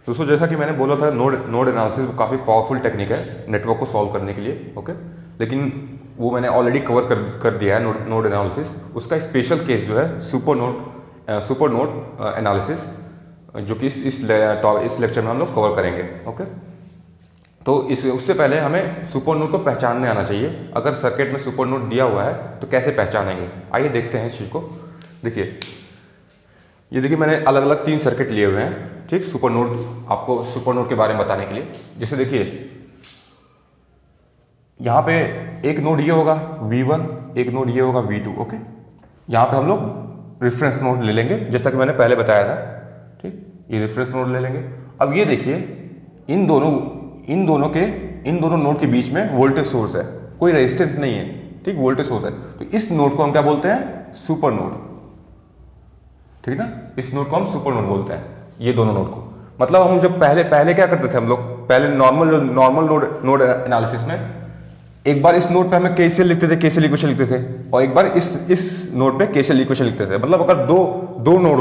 दोस्तों जैसा कि मैंने बोला था, नोड नोड एनालिसिस काफ़ी पावरफुल टेक्निक है नेटवर्क को सॉल्व करने के लिए। ओके, लेकिन वो मैंने ऑलरेडी कवर कर दिया है नोड एनालिसिस। उसका स्पेशल केस जो है सुपर नोड एनालिसिस, जो कि इस लेक्चर में हम लोग कवर करेंगे। ओके, तो उससे पहले हमें सुपर नोड को पहचानने आना चाहिए। अगर सर्किट में सुपर नोड दिया हुआ है तो कैसे पहचानेंगे, आइए देखते हैं इस चीज़ को। देखिए, ये देखिए मैंने अलग अलग 3 सर्किट लिए हुए हैं, ठीक, सुपर नोड, आपको सुपर नोड के बारे में बताने के लिए। जैसे देखिए यहाँ पे एक नोड ये होगा V1, एक नोड ये होगा V2। ओके, यहाँ पे हम लोग रेफरेंस नोड ले लेंगे, जैसा कि मैंने पहले बताया था। ठीक, ये रेफरेंस नोड ले लेंगे। अब ये देखिए इन दोनों नोड के बीच में वोल्टेज सोर्स है, कोई रेजिस्टेंस नहीं है। ठीक, वोल्टेज सोर्स है, तो इस नोड को हम क्या बोलते हैं, सुपर नोड। ठीक ना, इस नोड को हम सुपर नोड बोलते हैं, ये दोनों नोड को। मतलब हम जब पहले क्या करते थे हम लोग, पहले नॉर्मल नोड एनालिसिस में एक बार इस नोड पे हमें केसीएल लिखते थे, केसीएल इक्वेशन लिखते थे, और एक बार इस नोड पे केसीएल इक्वेशन लिखते थे। मतलब अगर दो नोड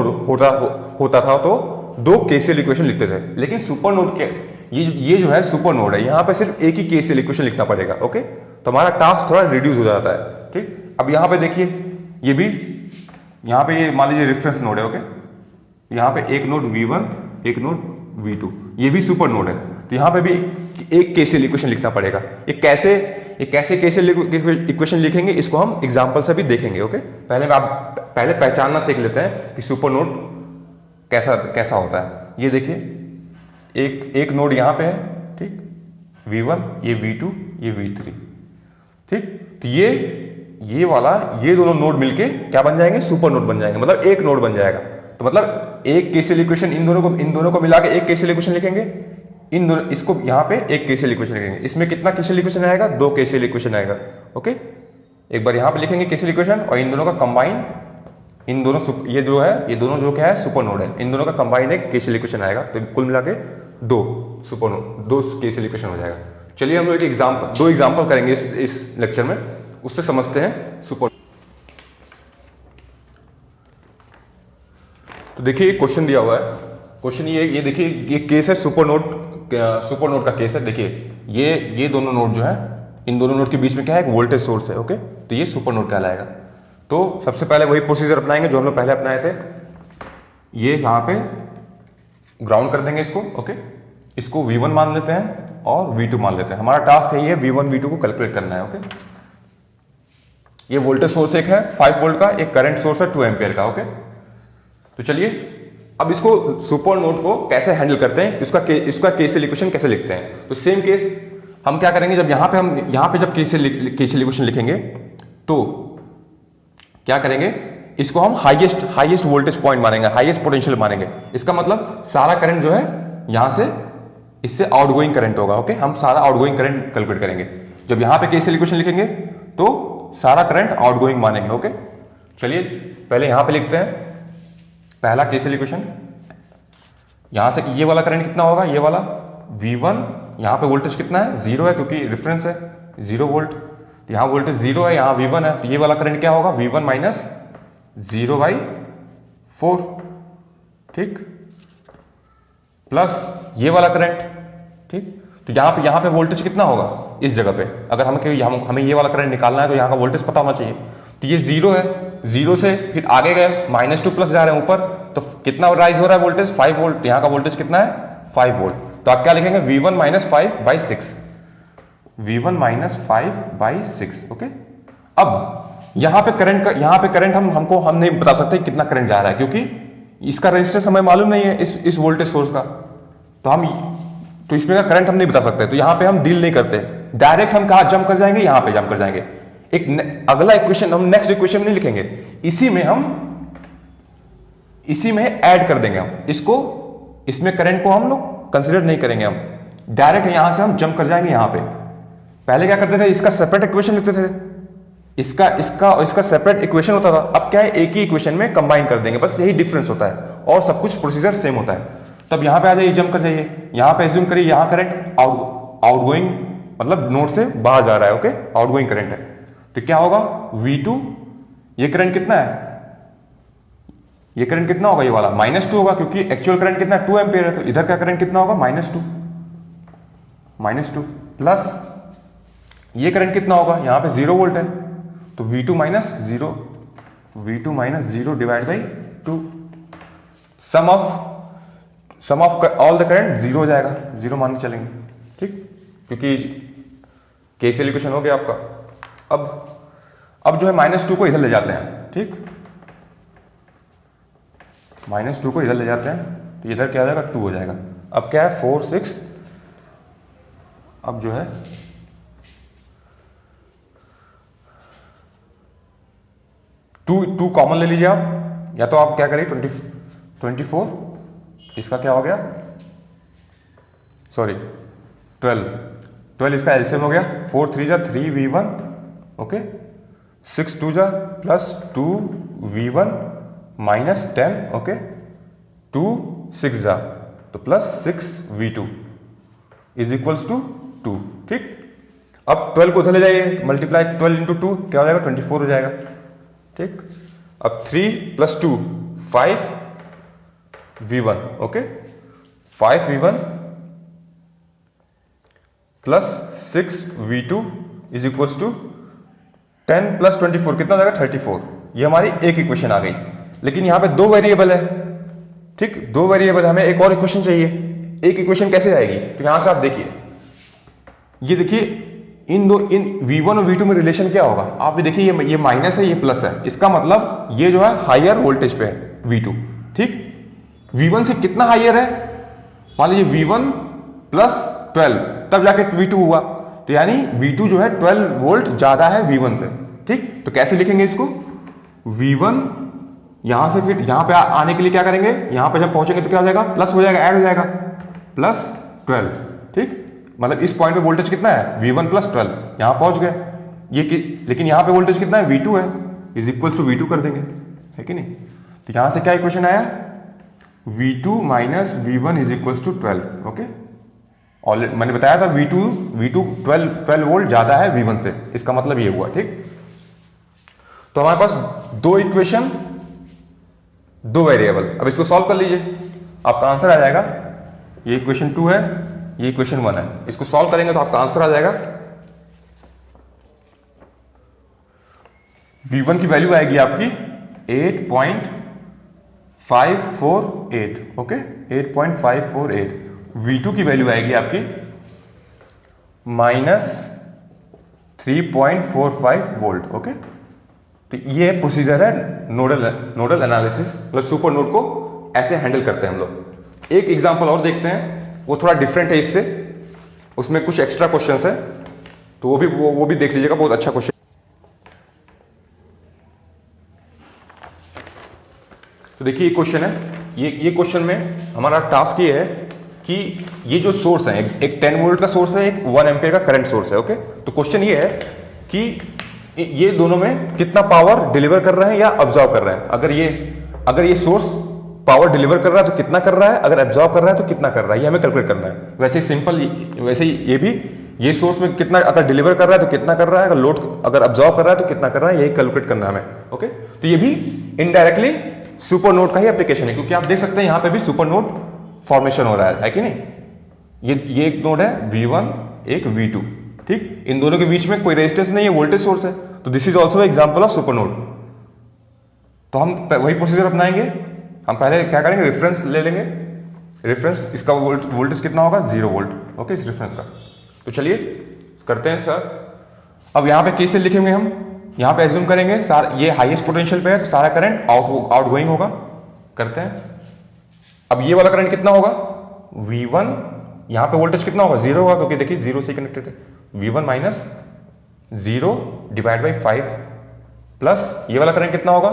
होता था तो 2 केसीएल इक्वेशन लिखते थे। लेकिन सुपर नोड के ये जो है सुपर नोड है, यहाँ पे सिर्फ एक ही केसीएल इक्वेशन लिखना पड़ेगा। ओके, तो हमारा टास्क थोड़ा रिड्यूस हो जाता है। ठीक, अब यहाँ पे देखिए, ये भी यहाँ पे ये मान लीजिए रेफरेंस नोड है। ओके, यहाँ पे एक नोड V1, एक नोड V2, ये भी सुपर नोड है, तो यहाँ पे भी एक केसीएल इक्वेशन लिखना पड़ेगा। ये कैसे केसीएल इक्वेशन लिखेंगे, इसको हम एग्जांपल से भी देखेंगे। ओके, पहले पहचानना सीख लेते हैं कि सुपर नोड कैसा होता है। ये देखिए एक नोड यहाँ पे है, ठीक, V1, ये V2, ये V3। ठीक, तो ये दोनों नोड मिलके क्या बन जाएंगे, सुपर नोड बन जाएंगे, मतलब एक नोड बन जाएगा। तो मतलब एक केसीएल इक्वेशन इन दोनों को मिला के एक केसीएल इक्वेशन लिखेंगे, इसको यहाँ पे एक केसीएल इक्वेशन लिखेंगे। इसमें कितना केसीएल इक्वेशन आएगा, 2 केसीएल इक्वेशन आएगा। ओके, एक बार यहाँ पे लिखेंगे केसीएल इक्वेशन, और इन दोनों का कंबाइन, ये दोनों जो क्या है, सुपर नोड है, इन दोनों का कंबाइन एक केसीएल इक्वेशन आएगा। तो कुल मिला के 2 सुपर नोड, 2 केसीएल इक्वेशन हो जाएगा। चलिए हम लोग दो एग्जाम्पल करेंगे इस लेक्चर में, उससे समझते हैं सुपर। तो देखिए क्वेश्चन दिया हुआ है, क्वेश्चन ये देखिए, ये केस है सुपर नोड का केस है। देखिए ये दोनों नोड जो है, इन दोनों नोड के बीच में क्या है, एक वोल्टेज सोर्स है। ओके, तो ये सुपर नोड कहलाएगा। तो सबसे पहले वही प्रोसीजर अपनाएंगे जो हम लोग पहले अपनाए थे। ये यहाँ पे ग्राउंड कर देंगे इसको। ओके, इसको V1 मान लेते हैं और V2 मान लेते हैं। हमारा टास्क है ये V1 V2 को कैलकुलेट करना है। ओके, ये वोल्टेज सोर्स एक है 5 वोल्ट का, एक करंट सोर्स है 2 एम्पियर का। ओके, तो चलिए अब इसको सुपर नोड को कैसे हैंडल करते हैं, इसका केसीएल इक्वेशन कैसे लिखते हैं। तो सेम केस हम क्या करेंगे, जब यहाँ पे जब केसीएल इक्वेशन लिखेंगे तो क्या करेंगे, इसको हम हाईएस्ट वोल्टेज पॉइंट मानेंगे, हाईएस्ट पोटेंशियल मानेंगे। इसका मतलब सारा करंट जो है यहां से, इससे आउटगोइंग करंट होगा। ओके, हम सारा आउटगोइंग करंट कैलकुलेट करेंगे। जब यहां पे केसीएल इक्वेशन लिखेंगे तो सारा करंट आउटगोइंग मानेंगे। ओके, चलिए पहले यहां पे लिखते हैं पहला केसीएल इक्वेशन। यहां से ये वाला करंट कितना होगा, ये वाला V1, यहां पे वोल्टेज कितना है, 0 है, क्योंकि रेफरेंस है 0 वोल्ट। यहां वोल्टेज 0 है, यहां V1 है, तो ये वाला करंट क्या होगा, V1 माइनस 0/4। ठीक, प्लस ये वाला करंट। ठीक, तो यहां पे वोल्टेज कितना होगा इस जगह पे, अगर हमें ये वाला करंट निकालना है तो यहां का वोल्टेज पता होना चाहिए। तो ये 0 है, 0 से फिर आगे गए -2 प्लस जा रहे हैं ऊपर, तो कितना राइज हो रहा है वोल्टेज, 5 वोल्ट। यहां का वोल्टेज कितना है, 5 वोल्ट। तो आप क्या लिखेंगे, V1 minus 5/6, V1 minus 5/6। Okay, अब यहां पे करंट हम नहीं बता सकते कितना करंट जा रहा है, क्योंकि इसका रेजिस्टेंस हमें मालूम नहीं है इस वोल्टेज सोर्स का। तो इसमें का करंट हम नहीं बता सकते, तो यहां पे हम डील नहीं करते, डायरेक्ट हम कहा जंप कर जाएंगे, यहां पे जंप कर जाएंगे। अगला इक्वेशन हम नेक्स्ट इक्वेशन में नहीं लिखेंगे, इसी में ऐड कर देंगे हम इसको, इसमें करंट को हम लोग कंसीडर नहीं करेंगे, हम डायरेक्ट यहां से हम जंप कर जाएंगे यहां पे। पहले क्या करते थे, इसका सेपरेट इक्वेशन लिखते थे, इसका सेपरेट इक्वेशन होता था। अब क्या है, एक ही इक्वेशन में कंबाइन कर देंगे, बस यही डिफरेंस होता है, और सब कुछ प्रोसीजर सेम होता है। तब यहां पे आ जाइए, जंप कर जाइए, यहां पे एज्यूम करिए यहां करंट आउटगोइंग, मतलब नोड से बाहर जा रहा है। ओके, आउटगोइंग करंट है, तो क्या होगा V2, ये करंट कितना है, ये करंट कितना होगा, ये वाला -2 होगा, क्योंकि एक्चुअल करंट कितना 2 एम्पियर है, तो इधर का करंट कितना होगा -2 प्लस ये करंट कितना होगा, यहां पे 0 वोल्ट है, तो V2 minus zero divide by 2, sum of all the current 0 हो जाएगा, 0 मान के चलेंगे, ठीक, क्योंकि केसीएल इक्वेशन हो गया आपका। अब जो है -2 को इधर ले जाते हैं, ठीक, -2 को इधर ले जाते हैं, तो इधर क्या हो जाएगा 2 हो जाएगा। अब क्या है 4 6, अब जो है 2 कॉमन ले लीजिए आप, या तो आप क्या करिए 24, इसका क्या हो गया, सॉरी 12 इसका एलसीएम हो गया, 4 3 जा 3v1, ओके, 6 2 जा प्लस 2v1 माइनस 10, ओके, 2 6 जा तो plus 6v2 is equals to 2, ठीक। अब 12 को उधर ले जाइए, मल्टीप्लाई 12 इंटू 2 क्या हो जाएगा 24 हो जाएगा, ठीक। अब 3 plus 2 5v1, okay, 5v1 plus 6v2 is equals to 10 plus 24 कितना हो जाएगा 34। ये हमारी एक इक्वेशन आ गई, लेकिन यहां पे 2 वेरिएबल है, ठीक, 2 वेरिएबल, हमें एक और इक्वेशन चाहिए। एक इक्वेशन कैसे आएगी, तो यहां से आप देखिए, ये देखिए इन V1 और V2 में रिलेशन क्या होगा, आप भी देखिए, ये माइनस है, ये प्लस है, इसका मतलब ये जो है हायर वोल्टेज पे है V2, ठीक। V1 से कितना हायर है, मान लीजिए V1 प्लस 12 तब जाके V2 हुआ, तो यानी V2 जो है 12 वोल्ट ज्यादा है V1 से, ठीक। तो कैसे लिखेंगे इसको, V1 यहां से फिर यहां पे आने के लिए क्या करेंगे, यहां पे जब पहुंचेंगे तो क्या हो जाएगा, प्लस हो जाएगा, ऐड हो जाएगा, प्लस 12, ठीक, मतलब इस पॉइंट पे वोल्टेज कितना है V1 प्लस 12, यहां पहुंच गए लेकिन यहां पे वोल्टेज कितना है V2 है, इज इक्वल्स टू V2 कर देंगे, है कि नहीं। तो यहां से क्या इक्वेशन आया, V2 minus V1 is equals to 12, okay. Already मैंने बताया था V2 12 वोल्ट ज्यादा है V1 से, इसका मतलब ये हुआ, ठीक। तो हमारे पास 2 इक्वेशन 2 वेरिएबल, अब इसको सॉल्व कर लीजिए, आपका आंसर आ जाएगा, ये इक्वेशन 2 है, ये इक्वेशन 1 है, इसको सॉल्व करेंगे तो आपका आंसर आ जाएगा, V1 की वैल्यू आएगी आपकी 8.548, ओके, 8.548, V2 की वैल्यू आएगी आपकी -3.45 वोल्ट, ओके। तो ये प्रोसीजर है नोडल एनालिसिस, मतलब सुपर नोड को ऐसे हैंडल करते हैं हम लोग। एक एग्जांपल और देखते हैं, वो थोड़ा डिफरेंट है इससे, उसमें कुछ एक्स्ट्रा क्वेश्चंस है, तो वो भी देख लीजिएगा, बहुत अच्छा क्वेश्चन। तो देखिए ये क्वेश्चन है, ये क्वेश्चन में हमारा टास्क ये है कि ये जो सोर्स है, एक 10 वोल्ट का सोर्स है, एक 1 एम्पियर का करंट सोर्स है, ओके। तो क्वेश्चन ये है कि ये दोनों में कितना पावर डिलीवर कर रहे हैं या ऑब्जॉर्व कर रहे हैं। अगर ये सोर्स पावर डिलीवर कर रहा है तो कितना कर रहा है, अगर एब्जॉर्व कर रहा है तो कितना कर रहा है, ये हमें कैलकुलेट करना है। वैसे सिंपल, वैसे ये भी, ये सोर्स में कितना अगर डिलीवर कर रहा है तो कितना कर रहा है, अगर लोड अगर ऑब्जॉर्व कर रहा है तो कितना कर रहा है, यही कैलकुलेट करना है हमें, ओके। तो ये भी इनडायरेक्टली सुपर नोड का ही एप्लीकेशन है, क्योंकि आप देख सकते हैं यहां पे भी सुपर नोड फॉर्मेशन हो रहा है कि नहीं। ये एक नोड है V1, एक V2, ठीक, इन दोनों के बीच में कोई रेजिस्टेंस नहीं है, वोल्टेज सोर्स है, तो this is also example of super node. तो हम वही प्रोसीजर अपनाएंगे, हम पहले क्या करेंगे, रेफरेंस ले लेंगे, रेफरेंस इसका वोल्टेज कितना होगा 0 वोल्ट, ओके, इस रेफरेंस का। तो चलिए करते हैं सर। अब यहां पे कैसे लिखेंगे हम, यहां पे एज्यूम करेंगे ये हाईएस्ट पोटेंशियल पे है, तो सारा करंट आउट गोइंग होगा, करते हैं। अब ये वाला करंट कितना होगा V1, यहां पे वोल्टेज कितना होगा 0 होगा, क्योंकि देखिए 0 से कनेक्टेड है, V1 minus 0 divide by 5 plus ये वाला करंट कितना होगा,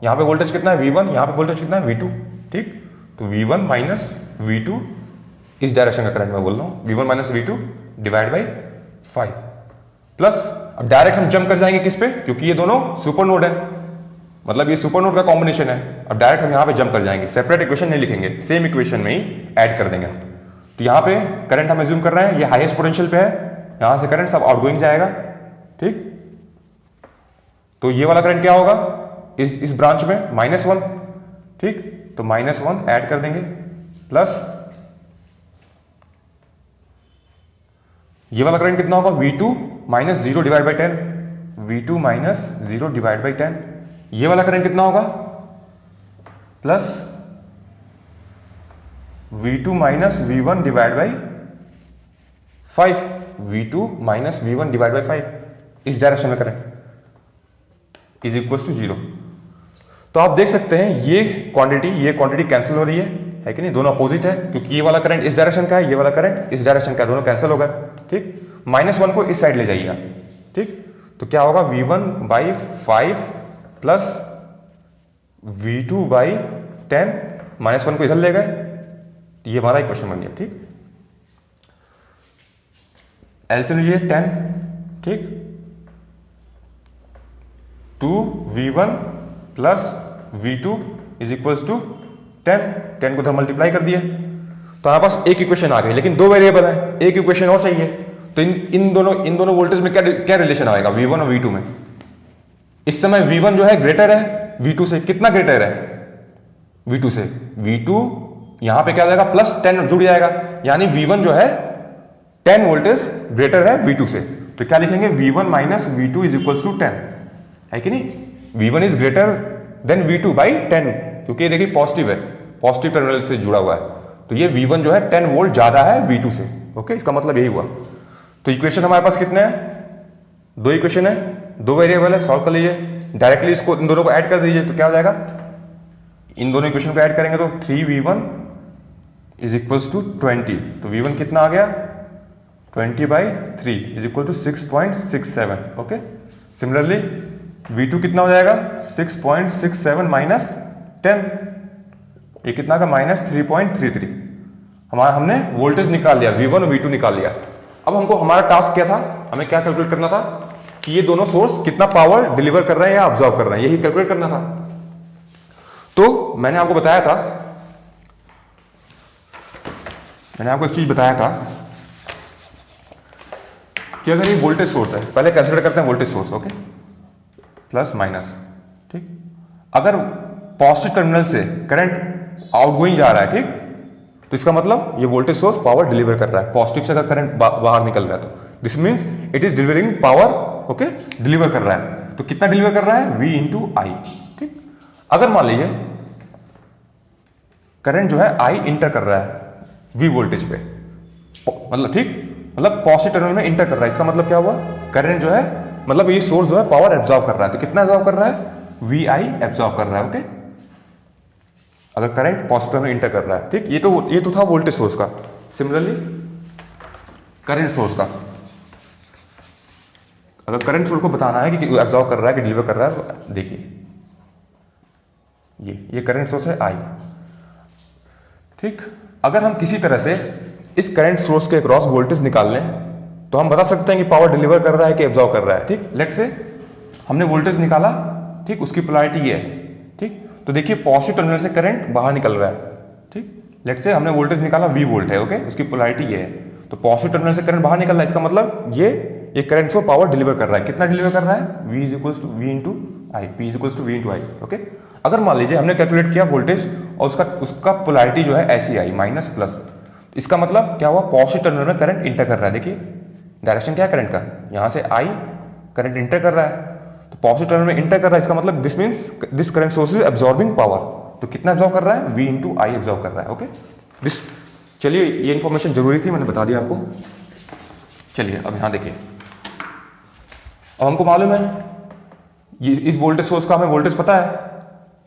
यहां पे वोल्टेज कितना है V1, यहां पे वोल्टेज कितना है V2, ठीक। तो V1 माइनस V2 इस डायरेक्शन का करंट मैं बोल रहा हूं, V1 minus V2 divide by 5 plus, अब डायरेक्ट हम जंप कर जाएंगे किस पे, क्योंकि ये दोनों सुपर नोड है, मतलब ये सुपर नोड का कॉम्बिनेशन है। अब डायरेक्ट हम यहां पे जंप कर जाएंगे, सेपरेट इक्वेशन नहीं लिखेंगे, सेम इक्वेशन में ही ऐड कर देंगे हम। तो यहां पे करंट हम एज्यूम कर रहे हैं, ये हाईएस्ट पोटेंशियल पे है, यहां से करंट सब आउटगोइंग जाएगा, ठीक। तो ये वाला करंट क्या होगा इस ब्रांच में -1, ठीक, तो -1 ऐड कर देंगे प्लस ये वाला करंट कितना होगा V2 minus 0 divide by 10, V2 minus 0 divide by 10। ये वाला करंट कितना होगा plus V2 minus V1 divide by 5, V2 minus V1 divide by 5, इस डायरेक्शन में करंट इज इक्वल टू 0। तो आप देख सकते हैं ये क्वांटिटी कैंसिल हो रही है कि नहीं, दोनों अपोजिट है, क्योंकि ये वाला करंट इस डायरेक्शन का है, ये वाला करंट इस डायरेक्शन का है, दोनों कैंसिल हो गए। ठीक, -1 को इस साइड ले जाइएगा। ठीक, तो क्या होगा V1 by 5 plus V2 by 10, -1 को इधर ले गए, ये हमारा इक्वेशन बन गया। ठीक, एलसीएम लीजिए 10, ठीक, 2V1 plus V2 is equals to 10 को उधर मल्टीप्लाई कर दिया, तो हमारे पास एक इक्वेशन आ गई, लेकिन दो वेरिएबल है, एक इक्वेशन और चाहिए। तो इन दोनों वोल्टेज में क्या रिलेशन आएगा V1 और V2 में। इस समय V1 जो है ग्रेटर है V2 से, कितना ग्रेटर है V2 से, V2 यहां पे क्या आ जाएगा +10 जुड़ जाएगा, यानी V1 जो है 10 वोल्टेज ग्रेटर है V2 से। तो क्या लिखेंगे V1 minus V2 is equal to 10, है कि नहीं। V1 is greater than V2 by 10, क्योंकि ये देखिए पॉजिटिव है, पॉजिटिव टर्मिनल से जुड़ा हुआ है, तो ये V1 जो है 10 वोल्ट ज्यादा है V2 से। ओके, इसका मतलब यही हुआ। तो इक्वेशन हमारे पास कितने हैं, दो इक्वेशन है, दो वेरिएबल है, सॉल्व कर लीजिए। डायरेक्टली इसको इन दोनों को ऐड कर दीजिए, तो क्या हो जाएगा, इन दोनों इक्वेशन को ऐड करेंगे तो 3V1 इज इक्वल्स टू 20, तो V1 कितना आ गया 20/3 is equal to 6.67। Okay, similarly V2 कितना हो जाएगा 6.67 माइनस 10, ये कितना का -3.33। हमने वोल्टेज निकाल लिया, V1 और V2 निकाल लिया। अब हमको हमारा टास्क क्या था, हमें क्या कैलकुलेट करना था कि ये दोनों सोर्स कितना पावर डिलीवर कर रहे हैं या ऑब्जॉर्व कर रहे हैं, यही कैलकुलेट करना था। तो मैंने आपको बताया था, मैंने आपको एक चीज बताया था कि अगर ये वोल्टेज सोर्स है, पहले कंसीडर करते हैं voltage source, okay, plus minus. ठीक, अगर पॉजिटिव टर्मिनल से करंट आउटगोइंग जा रहा है, ठीक, तो इसका मतलब ये वोल्टेज सोर्स पावर डिलीवर कर रहा है। पॉजिटिव से अगर करंट बाहर निकल रहा है तो this means it is delivering power. Okay, deliver कर रहा है, तो कितना डिलीवर कर रहा है V इंटू आई। ठीक, अगर मान लीजिए करंट जो है I इंटर कर रहा है V वोल्टेज पे, मतलब ठीक, मतलब पॉजिटिव टर्मिनल में इंटर कर रहा है, इसका मतलब क्या हुआ, करंट जो है मतलब ये सोर्स जो है पावर एब्जॉर्ब कर रहा है, तो कितना एब्जॉर्ब कर रहा है VI एब्जॉर्ब कर रहा है। ओके, अगर करंट पॉजिटिव में इंटर कर रहा है, ठीक, ये तो था वोल्टेज सोर्स का। सिमिलरली करंट सोर्स का, अगर करंट सोर्स को बताना है कि एब्जॉर्ब कर रहा है कि डिलीवर कर रहा है, तो देखिए ये करंट सोर्स है I। ठीक, अगर हम किसी तरह से इस करंट सोर्स के अक्रॉस वोल्टेज निकाल लें तो हम बता सकते हैं कि पावर डिलीवर कर रहा है कि एब्जॉर्ब कर रहा है। ठीक, लेट से हमने वोल्टेज निकाला, ठीक, उसकी पोलैरिटी ये है। ठीक, तो देखिए पॉजिटिव टर्मिनल से करंट बाहर निकल रहा है। ठीक, लेट से हमने वोल्टेज निकाला V वोल्ट है, ओके, उसकी पोलैरिटी ये है, तो पॉजिटिव टर्मिनल से करंट बाहर निकल रहा है, इसका मतलब ये करंट को पावर डिलीवर कर रहा है। कितना डिलीवर कर रहा है V is equals to V into I, P is equals to V into I. Okay, अगर मान लीजिए हमने कैलकुलेट किया वोल्टेज और उसका पोलैरिटी जो है ऐसी आई, माइनस प्लस, इसका मतलब क्या हुआ, पॉजिटिव टर्मिनल में करंट इंटर कर रहा है। देखिए डायरेक्शन क्या है करंट का, यहां से I करंट इंटर कर रहा है, तो पॉजिटिव टर्मिनल में इंटर कर रहा है, इसका मतलब this means this current source is absorbing power. तो कितना एब्जॉर्ब कर रहा है V इंटू आई एब्जॉर्ब कर रहा है। ओके, दिस, चलिए ये इन्फॉर्मेशन जरूरी थी, मैंने बता दिया आपको। चलिए अब यहां देखिए, अब हमको मालूम है ये इस वोल्टेज सोर्स का हमें वोल्टेज पता है।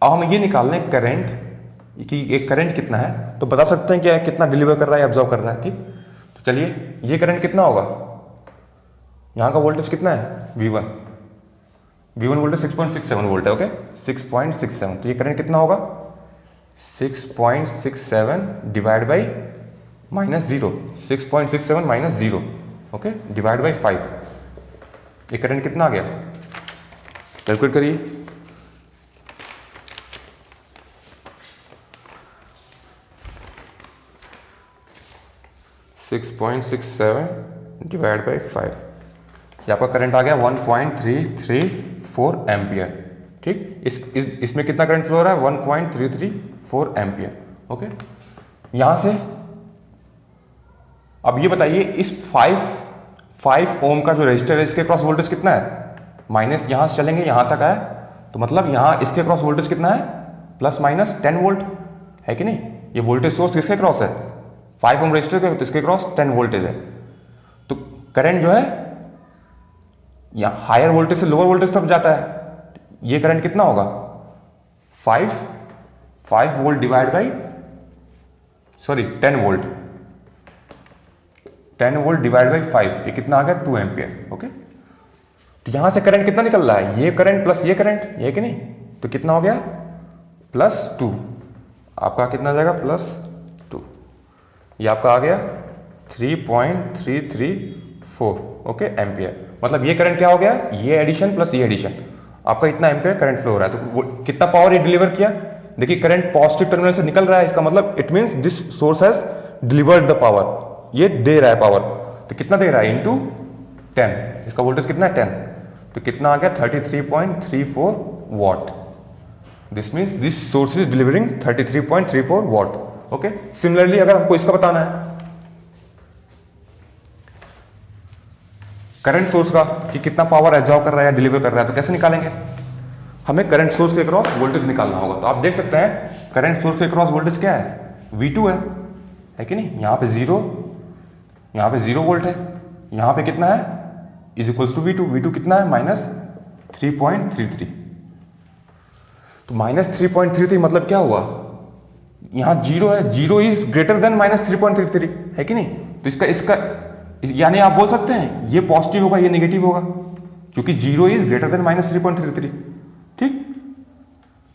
अब हम ये निकाल लें करंट कि एक करंट कितना है, तो बता सकते हैं कि कितना डिलीवर कर रहा है, एब्जॉर्ब कर रहा है। ठीक, तो चलिए ये करंट कितना होगा, यहां का वोल्टेज कितना है V1 वोल्टेज 6.67 वोल्ट है। ओके, 6.67, तो ये करंट कितना होगा 6.67 divide by -0, 6.67 -0, okay, divide by 5, ये करंट कितना आ गया, कैलकुलेट करिए। डिवाइड बाई 5, ये आपका करंट आ गया 1.334 एम्पियर। ठीक। इसमें कितना करंट फ्लो हो रहा है? 1.334 एम्पियर। ओके, यहां से अब ये बताइए इस 5 ओम का जो रेजिस्टर है इसके क्रॉस वोल्टेज कितना है? माइनस, यहां से चलेंगे यहां तक है तो मतलब यहां इसके क्रॉस वोल्टेज कितना है? प्लस माइनस 10 वोल्ट है कि नहीं? ये वोल्टेज सोर्स किसके क्रॉस है? 5 ओम रेजिस्टर के, तो इसके क्रॉस 10 वोल्टेज है। तो करंट जो है यहां हायर वोल्टेज से लोअर वोल्टेज तक जाता है। ये करंट कितना होगा? 5 volt divide by 10 volt. 10 volt divide by 5, ये कितना आ गया? 2 एम्पियर। ओके, तो यहां से करंट कितना निकल रहा है? ये करंट प्लस ये करंट, ये कि नहीं? तो कितना हो गया? +2। आपका कितना आ जाएगा? +2। ये आपका आ गया 3.334 ओके एम्पियर। मतलब ये करंट क्या हो गया? ये एडिशन प्लस ये एडिशन, आपका इतना एम्पियर करंट फ्लो हो रहा है। तो कितना पावर ये डिलीवर किया? देखिए करंट पॉजिटिव टर्मिनल से निकल रहा है, इसका मतलब it means this source has delivered the power. ये दे रहा है पावर, तो कितना दे रहा है? इनटू 10, इसका वोल्टेज कितना है? 10, तो कितना आ गया? 33.34 what. This means this source is delivering 33.34 what. Okay, similarly अगर हमको इसका बताना है करंट सोर्स का कि कितना पावर एब्जॉर्ब कर रहा है या डिलीवर कर रहा है, तो कैसे निकालेंगे? हमें करंट सोर्स के क्रॉस वोल्टेज निकालना होगा। तो आप देख सकते हैं करंट सोर्स के क्रॉस वोल्टेज क्या है? V2 है कि नहीं? यहां पे 0 वोल्ट है, यहां पे कितना है? Is equals to V2। V2 कितना है? -3.33। तो -3.33 मतलब क्या हुआ? यहां 0 है, 0 इज ग्रेटर देन -3.33 है कि नहीं? तो इसका यानी आप बोल सकते हैं ये पॉजिटिव होगा, ये नेगेटिव होगा, क्योंकि 0 इज ग्रेटर देन -3.33। ठीक,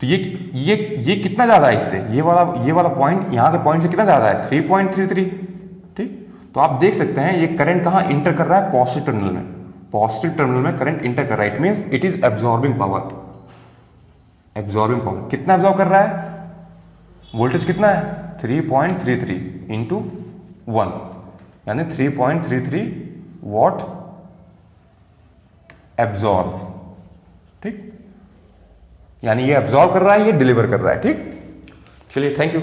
तो ये कितना ज्यादा है इससे? ये वाला पॉइंट यहां के पॉइंट से कितना ज्यादा है? 3.33। ठीक, तो आप देख सकते हैं ये करंट कहां इंटर कर रहा है? पॉजिटिव टर्मिनल में। पॉजिटिव टर्मिनल में करंट इंटर कर रहा है, it means it is absorbing power. Absorbing power कितना एब्जॉर्ब कर रहा है? वोल्टेज कितना है? 3.33 इंटू 1 यानी 3.33 वॉट एब्जॉर्ब। ठीक, यानी ये एब्जॉर्ब कर रहा है, ये डिलीवर कर रहा है। ठीक, चलिए, थैंक यू।